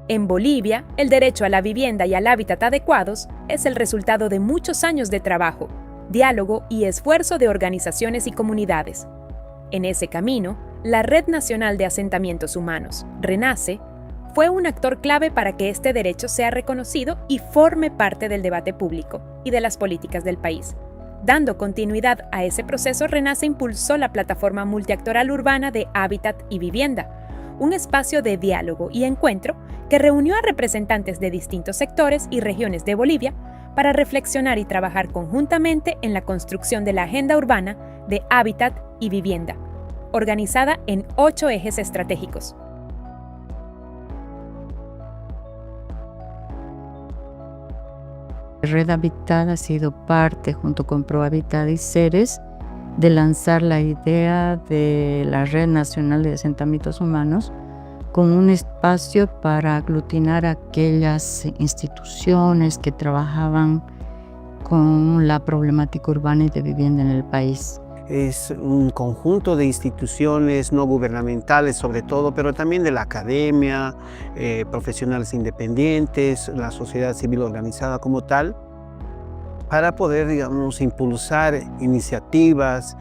En Bolivia, el derecho a la vivienda y al hábitat adecuados es el resultado de muchos años de trabajo, diálogo y esfuerzo de organizaciones y comunidades. En ese camino, la Red Nacional de Asentamientos Humanos, RENACE, fue un actor clave para que este derecho sea reconocido y forme parte del debate público y de las políticas del país. Dando continuidad a ese proceso, RENACE impulsó la plataforma multiactoral urbana de Hábitat y Vivienda, un espacio de diálogo y encuentro que reunió a representantes de distintos sectores y regiones de Bolivia para reflexionar y trabajar conjuntamente en la construcción de la agenda urbana de hábitat y vivienda, organizada en 8 ejes estratégicos. Red Habitat ha sido parte, junto con ProHabitat y Ceres, de lanzar la idea de la Red Nacional de Asentamientos Humanos como un espacio para aglutinar aquellas instituciones que trabajaban con la problemática urbana y de vivienda en el país. Es un conjunto de instituciones no gubernamentales sobre todo, pero también de la academia, profesionales independientes, la sociedad civil organizada como tal, para poder, digamos, impulsar iniciativas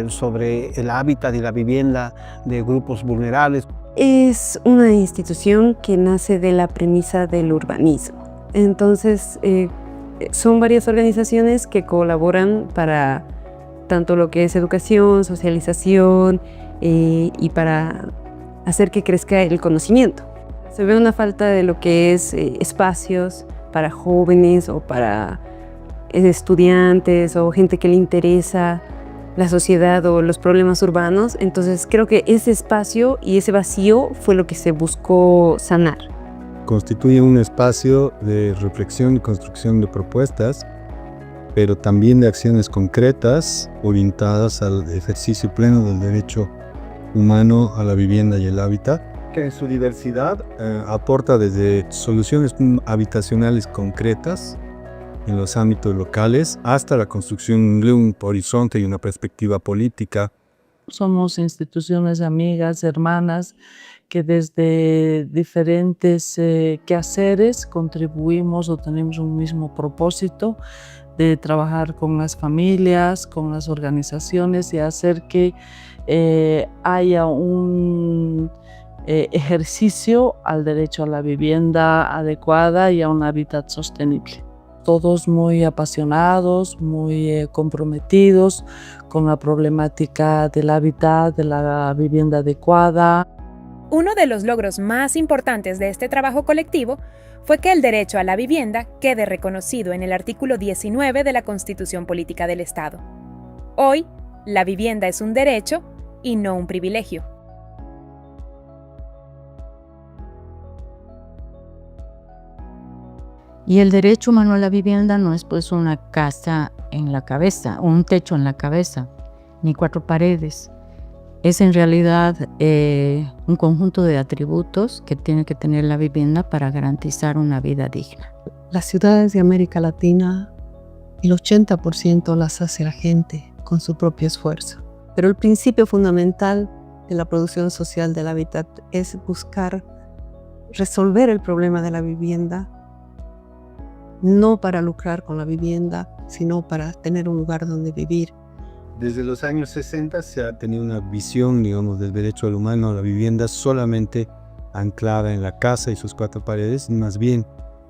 sobre el hábitat y la vivienda de grupos vulnerables. Es una institución que nace de la premisa del urbanismo. Entonces, son varias organizaciones que colaboran para tanto lo que es educación, socialización y para hacer que crezca el conocimiento. Se ve una falta de lo que es espacios para jóvenes o para estudiantes o gente que le interesa la sociedad o los problemas urbanos. Entonces creo que ese espacio y ese vacío fue lo que se buscó sanar. Constituye un espacio de reflexión y construcción de propuestas, pero también de acciones concretas orientadas al ejercicio pleno del derecho humano a la vivienda y el hábitat, que en su diversidad aporta desde soluciones habitacionales concretas en los ámbitos locales hasta la construcción de un horizonte y una perspectiva política. Somos instituciones amigas, hermanas, que desde diferentes quehaceres contribuimos o tenemos un mismo propósito de trabajar con las familias, con las organizaciones y hacer que haya un ejercicio al derecho a la vivienda adecuada y a un hábitat sostenible. Todos muy apasionados, muy comprometidos con la problemática del hábitat, de la vivienda adecuada. Uno de los logros más importantes de este trabajo colectivo fue que el derecho a la vivienda quede reconocido en el artículo 19 de la Constitución Política del Estado. Hoy, la vivienda es un derecho y no un privilegio. Y el derecho humano a la vivienda no es pues una casa en la cabeza, un techo en la cabeza, ni 4 paredes. Es en realidad un conjunto de atributos que tiene que tener la vivienda para garantizar una vida digna. Las ciudades de América Latina, el 80% las hace la gente con su propio esfuerzo. Pero el principio fundamental de la producción social del hábitat es buscar resolver el problema de la vivienda, no para lucrar con la vivienda, sino para tener un lugar donde vivir. Desde los años 60 se ha tenido una visión, digamos, del derecho al humano a la vivienda solamente anclada en la casa y sus 4 paredes. Más bien,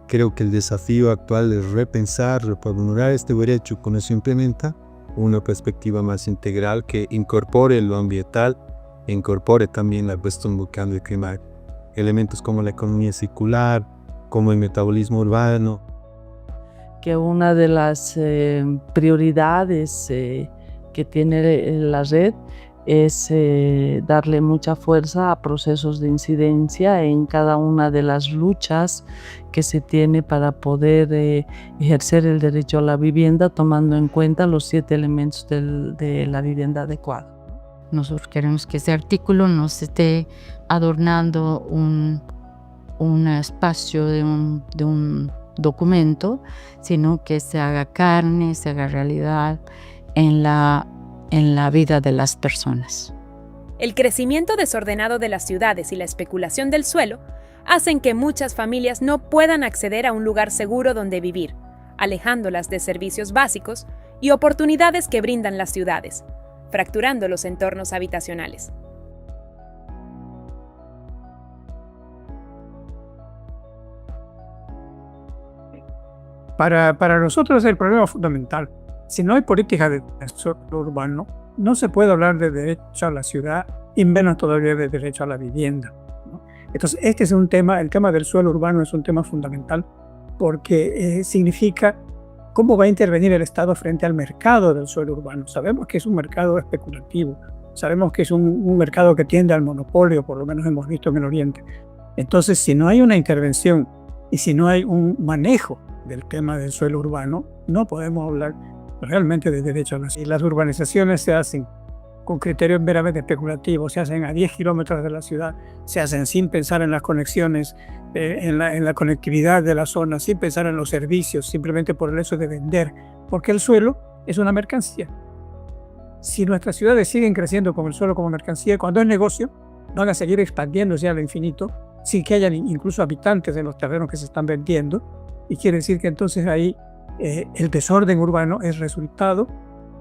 creo que el desafío actual es repensar, reformular este derecho. Con eso implementa una perspectiva más integral que incorpore lo ambiental, incorpore también la cuestión del cambio climático. Elementos como la economía circular, como el metabolismo urbano. Que una de las prioridades que tiene la red es darle mucha fuerza a procesos de incidencia en cada una de las luchas que se tiene para poder ejercer el derecho a la vivienda, tomando en cuenta los 7 elementos de la vivienda adecuada. Nosotros queremos que ese artículo no se esté adornando un espacio de un documento, sino que se haga carne, se haga realidad en la vida de las personas. El crecimiento desordenado de las ciudades y la especulación del suelo hacen que muchas familias no puedan acceder a un lugar seguro donde vivir, alejándolas de servicios básicos y oportunidades que brindan las ciudades, fracturando los entornos habitacionales. Para nosotros el problema fundamental, si no hay política de desarrollo urbano, no se puede hablar de derecho a la ciudad y menos todavía de derecho a la vivienda, ¿no? Entonces este es un tema, el tema del suelo urbano es un tema fundamental porque significa cómo va a intervenir el Estado frente al mercado del suelo urbano. Sabemos que es un mercado especulativo, sabemos que es un mercado que tiende al monopolio, por lo menos hemos visto en el Oriente. Entonces si no hay una intervención y si no hay un manejo del tema del suelo urbano, no podemos hablar realmente de derecho a la ciudad. Y las urbanizaciones se hacen con criterios meramente especulativos, se hacen a 10 kilómetros de la ciudad, se hacen sin pensar en las conexiones, en la conectividad de la zona, sin pensar en los servicios, simplemente por el hecho de vender, porque el suelo es una mercancía. Si nuestras ciudades siguen creciendo con el suelo como mercancía, cuando es negocio, van a seguir expandiéndose al infinito, sin que haya incluso habitantes en los terrenos que se están vendiendo, y quiere decir que entonces ahí el desorden urbano es resultado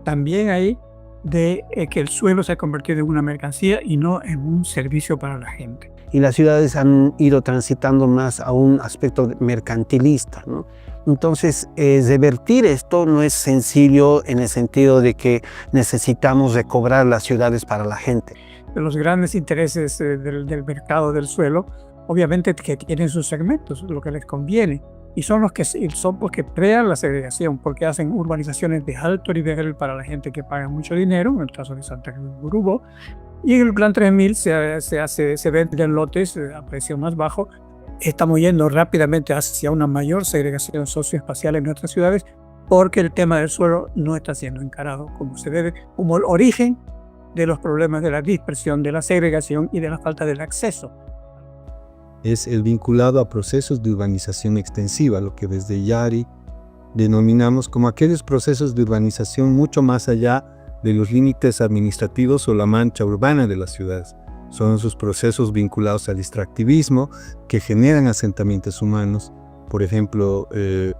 también ahí de que el suelo se ha convertido en una mercancía y no en un servicio para la gente. Y las ciudades han ido transitando más a un aspecto mercantilista, ¿no? Entonces, revertir esto no es sencillo en el sentido de que necesitamos recobrar las ciudades para la gente. Los grandes intereses del mercado del suelo, obviamente que tienen sus segmentos, lo que les conviene. Y son los que crean la segregación, porque hacen urbanizaciones de alto nivel para la gente que paga mucho dinero, en el caso de Santa Cruz de Urubó. Y en el Plan 3000 se venden lotes a precio más bajo. Estamos yendo rápidamente hacia una mayor segregación socioespacial en nuestras ciudades, porque el tema del suelo no está siendo encarado como se debe, como el origen de los problemas de la dispersión, de la segregación y de la falta del acceso. Es el vinculado a procesos de urbanización extensiva, lo que desde YARI denominamos como aquellos procesos de urbanización mucho más allá de los límites administrativos o la mancha urbana de las ciudades. Son esos procesos vinculados al extractivismo que generan asentamientos humanos, por ejemplo,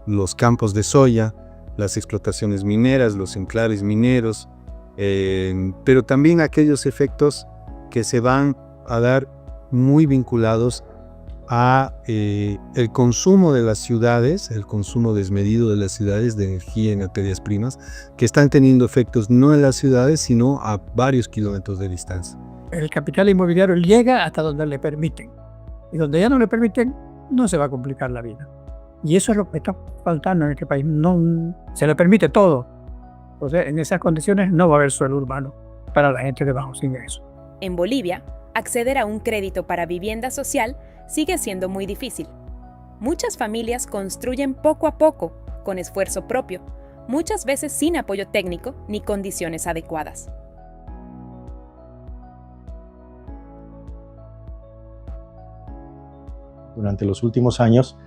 los campos de soya, las explotaciones mineras, los enclaves mineros, pero también aquellos efectos que se van a dar muy vinculados a el consumo de las ciudades, el consumo desmedido de las ciudades de energía y materias primas, que están teniendo efectos no en las ciudades, sino a varios kilómetros de distancia. El capital inmobiliario llega hasta donde le permiten, y donde ya no le permiten, no se va a complicar la vida. Y eso es lo que está faltando en este país. No se le permite todo. O sea, en esas condiciones no va a haber suelo urbano para la gente de bajos ingresos. En Bolivia, acceder a un crédito para vivienda social sigue siendo muy difícil. Muchas familias construyen poco a poco, con esfuerzo propio, muchas veces sin apoyo técnico ni condiciones adecuadas. Durante los últimos años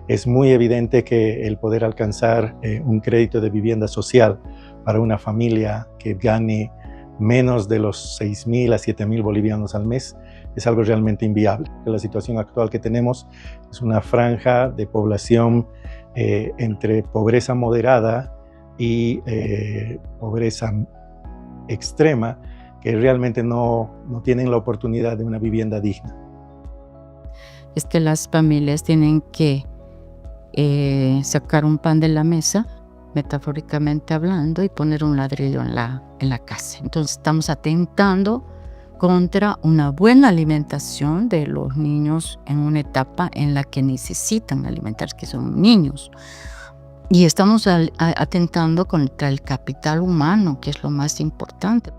es muy evidente que el poder alcanzar un crédito de vivienda social para una familia que gane menos de los 6.000 a 7.000 bolivianos al mes es algo realmente inviable. La situación actual que tenemos es una franja de población entre pobreza moderada y pobreza extrema que realmente no tienen la oportunidad de una vivienda digna. Es que las familias tienen que sacar un pan de la mesa, metafóricamente hablando, y poner un ladrillo en la casa. Entonces estamos atentando contra una buena alimentación de los niños en una etapa en la que necesitan alimentarse, que son niños. Y estamos atentando contra el capital humano, que es lo más importante.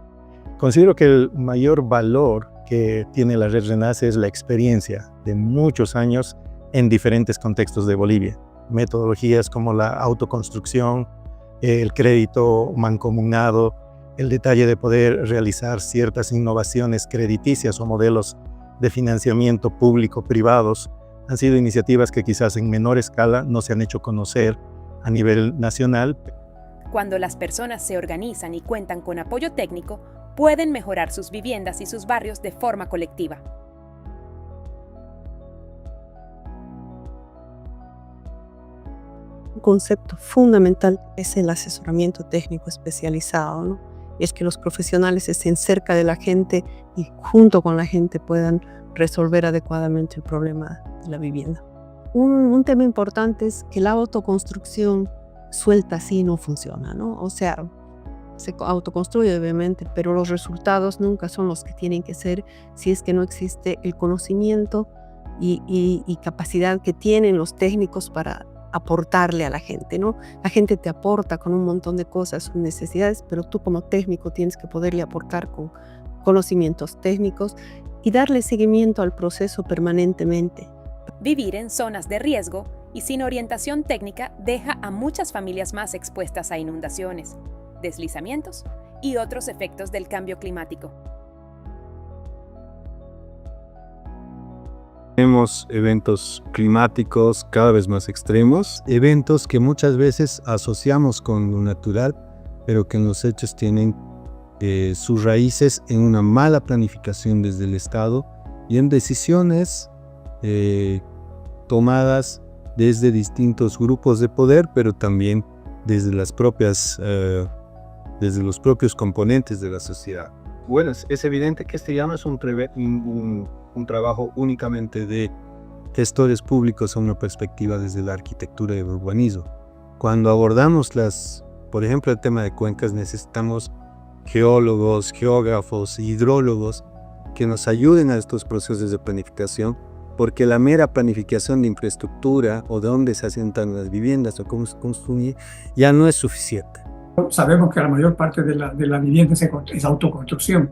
Considero que el mayor valor que tiene la Red Renace es la experiencia de muchos años en diferentes contextos de Bolivia. Metodologías como la autoconstrucción, el crédito mancomunado, el detalle de poder realizar ciertas innovaciones crediticias o modelos de financiamiento público-privados han sido iniciativas que quizás en menor escala no se han hecho conocer a nivel nacional. Cuando las personas se organizan y cuentan con apoyo técnico, pueden mejorar sus viviendas y sus barrios de forma colectiva. concepto fundamental es el asesoramiento técnico especializado, ¿no? Es que los profesionales estén cerca de la gente y junto con la gente puedan resolver adecuadamente el problema de la vivienda. Un tema importante es que la autoconstrucción suelta así no funciona, ¿no? O sea, se autoconstruye obviamente, pero los resultados nunca son los que tienen que ser si es que no existe el conocimiento y capacidad que tienen los técnicos para aportarle a la gente, ¿no? La gente te aporta con un montón de cosas, sus necesidades, pero tú como técnico tienes que poderle aportar con conocimientos técnicos y darle seguimiento al proceso permanentemente. Vivir en zonas de riesgo y sin orientación técnica deja a muchas familias más expuestas a inundaciones, deslizamientos y otros efectos del cambio climático. Tenemos eventos climáticos cada vez más extremos, eventos que muchas veces asociamos con lo natural, pero que en los hechos tienen sus raíces en una mala planificación desde el Estado y en decisiones tomadas desde distintos grupos de poder, pero también desde los propios componentes de la sociedad. Bueno, es evidente que este ya no es un trabajo únicamente de gestores públicos a una perspectiva desde la arquitectura y el urbanismo. Cuando abordamos por ejemplo, el tema de cuencas, necesitamos geólogos, geógrafos, hidrólogos que nos ayuden a estos procesos de planificación, porque la mera planificación de infraestructura o de dónde se asientan las viviendas o cómo se construye ya no es suficiente. Sabemos que la mayor parte de la vivienda es autoconstrucción.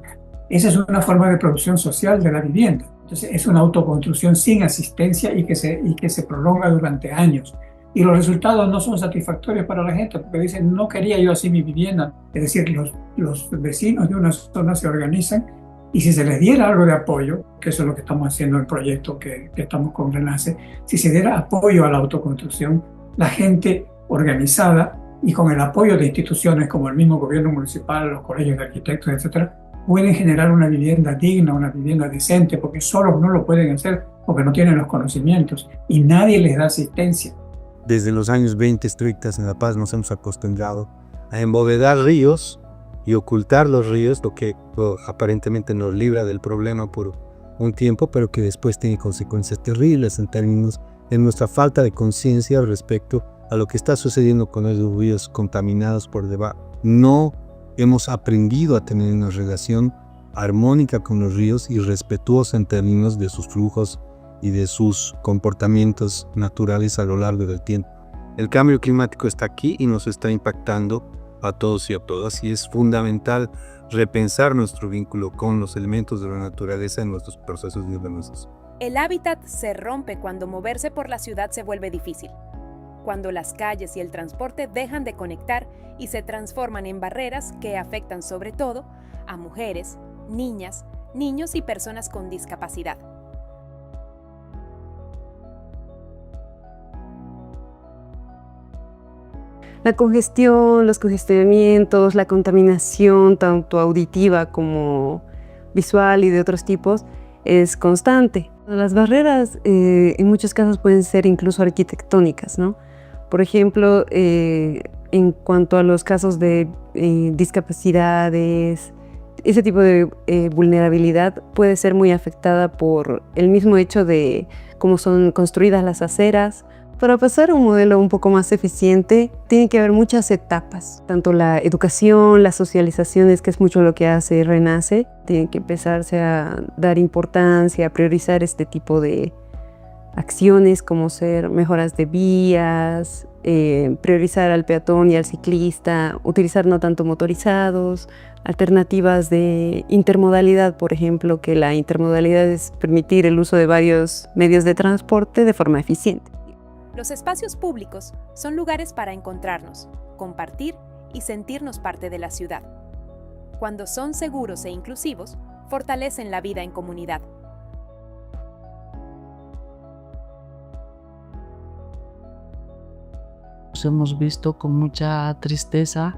Esa es una forma de producción social de la vivienda. Entonces es una autoconstrucción sin asistencia y que se prolonga durante años. Y los resultados no son satisfactorios para la gente porque dicen, no quería yo así mi vivienda. Es decir, los vecinos de una zona se organizan y si se les diera algo de apoyo, que eso es lo que estamos haciendo en el proyecto que estamos con Renace, si se diera apoyo a la autoconstrucción, la gente organizada y con el apoyo de instituciones como el mismo gobierno municipal, los colegios de arquitectos, etcétera, pueden generar una vivienda digna, una vivienda decente, porque solos no lo pueden hacer porque no tienen los conocimientos y nadie les da asistencia. Desde los años 20 estrictas en La Paz nos hemos acostumbrado a embovedar ríos y ocultar los ríos, lo que aparentemente nos libra del problema por un tiempo, pero que después tiene consecuencias terribles en términos de nuestra falta de conciencia respecto a lo que está sucediendo con los ríos contaminados por debajo. No hemos aprendido a tener una relación armónica con los ríos y respetuosa en términos de sus flujos y de sus comportamientos naturales a lo largo del tiempo. El cambio climático está aquí y nos está impactando a todos y a todas, y es fundamental repensar nuestro vínculo con los elementos de la naturaleza en nuestros procesos de urbanización. El hábitat se rompe cuando moverse por la ciudad se vuelve difícil, cuando las calles y el transporte dejan de conectar y se transforman en barreras que afectan sobre todo a mujeres, niñas, niños y personas con discapacidad. La congestión, los congestionamientos, la contaminación, tanto auditiva como visual y de otros tipos, es constante. Las barreras en muchos casos pueden ser incluso arquitectónicas, ¿no? Por ejemplo, en cuanto a los casos de discapacidades, ese tipo de vulnerabilidad puede ser muy afectada por el mismo hecho de cómo son construidas las aceras. Para pasar a un modelo un poco más eficiente, tiene que haber muchas etapas, tanto la educación, las socializaciones, que es mucho lo que hace Renace, tiene que empezarse a dar importancia, a priorizar este tipo de acciones como ser mejoras de vías, priorizar al peatón y al ciclista, utilizar no tanto motorizados, alternativas de intermodalidad, por ejemplo, que la intermodalidad es permitir el uso de varios medios de transporte de forma eficiente. Los espacios públicos son lugares para encontrarnos, compartir y sentirnos parte de la ciudad. Cuando son seguros e inclusivos, fortalecen la vida en comunidad. Hemos visto con mucha tristeza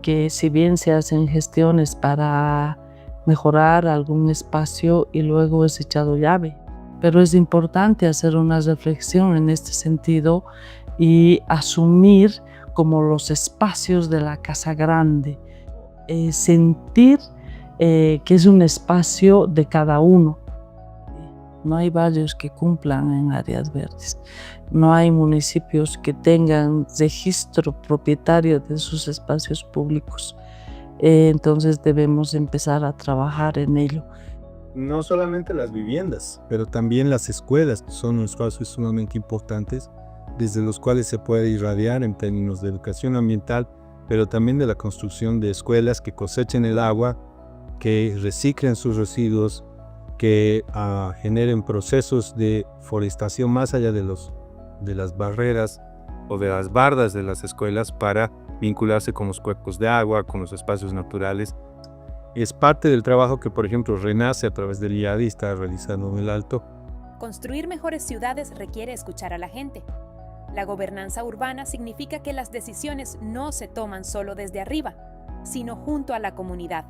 que si bien se hacen gestiones para mejorar algún espacio y luego es echado llave, pero es importante hacer una reflexión en este sentido y asumir como los espacios de la casa grande, sentir que es un espacio de cada uno. No hay barrios que cumplan en áreas verdes, no hay municipios que tengan registro propietario de sus espacios públicos. Entonces debemos empezar a trabajar en ello. No solamente las viviendas, pero también las escuelas son espacios sumamente importantes desde los cuales se puede irradiar en términos de educación ambiental, pero también de la construcción de escuelas que cosechen el agua, que reciclen sus residuos, que generen procesos de forestación más allá de las barreras o de las bardas de las escuelas para vincularse con los cuerpos de agua, con los espacios naturales. Es parte del trabajo que, por ejemplo, Renace a través del IADI está realizando en el Alto. Construir mejores ciudades requiere escuchar a la gente. La gobernanza urbana significa que las decisiones no se toman solo desde arriba, sino junto a la comunidad.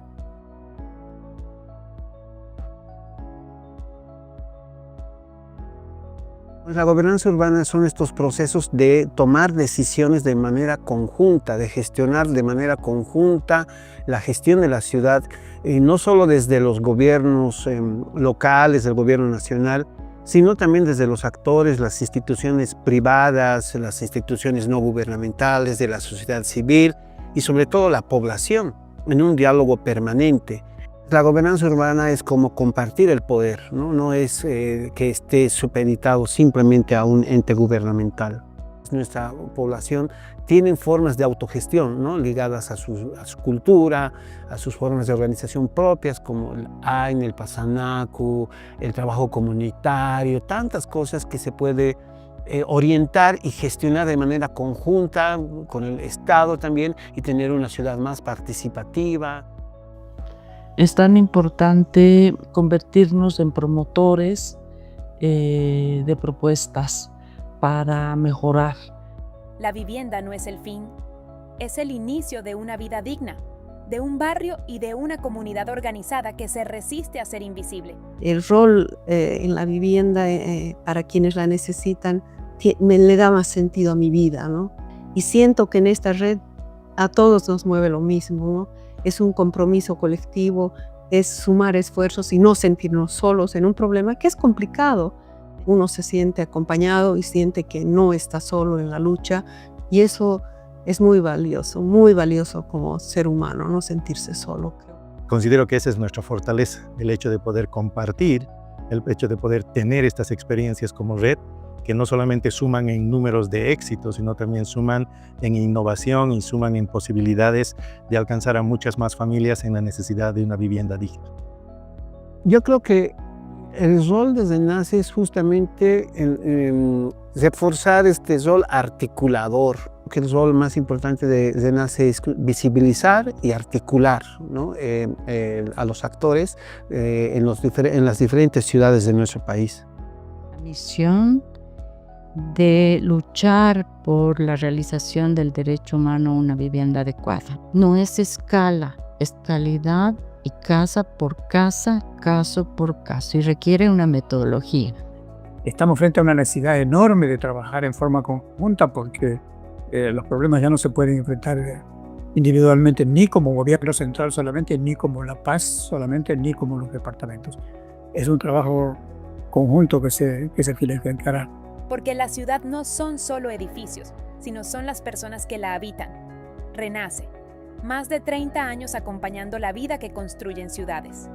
Pues la gobernanza urbana son estos procesos de tomar decisiones de manera conjunta, de gestionar de manera conjunta la gestión de la ciudad, y no solo desde los gobiernos locales, el gobierno nacional, sino también desde los actores, las instituciones privadas, las instituciones no gubernamentales, de la sociedad civil y sobre todo la población, en un diálogo permanente. La gobernanza urbana es como compartir el poder, no es que esté supeditado simplemente a un ente gubernamental. Nuestra población tiene formas de autogestión, ¿no? Ligadas a su cultura, a sus formas de organización propias, como el AIN, el Pasanacu, el trabajo comunitario, tantas cosas que se puede orientar y gestionar de manera conjunta con el Estado también y tener una ciudad más participativa. Es tan importante convertirnos en promotores de propuestas para mejorar. La vivienda no es el fin, es el inicio de una vida digna, de un barrio y de una comunidad organizada que se resiste a ser invisible. El rol en la vivienda para quienes la necesitan le da más sentido a mi vida, ¿no? Y siento que en esta red a todos nos mueve lo mismo, ¿no? Es un compromiso colectivo, es sumar esfuerzos y no sentirnos solos en un problema que es complicado. Uno se siente acompañado y siente que no está solo en la lucha, y eso es muy valioso como ser humano, no sentirse solo. Considero que esa es nuestra fortaleza, el hecho de poder compartir, el hecho de poder tener estas experiencias como red, que no solamente suman en números de éxito, sino también suman en innovación y suman en posibilidades de alcanzar a muchas más familias en la necesidad de una vivienda digna. Yo creo que el rol de Renace es justamente reforzar este rol articulador, que el rol más importante de Renace es visibilizar y articular, ¿no? A los actores en las diferentes ciudades de nuestro país. La misión de luchar por la realización del derecho humano a una vivienda adecuada. No es escala, es calidad y casa por casa, caso por caso, y requiere una metodología. Estamos frente a una necesidad enorme de trabajar en forma conjunta porque los problemas ya no se pueden enfrentar individualmente, ni como gobierno central solamente, ni como La Paz solamente, ni como los departamentos. Es un trabajo conjunto que se tiene que encarar. Porque la ciudad no son solo edificios, sino son las personas que la habitan. Renace. Más de 30 años acompañando la vida que construyen ciudades.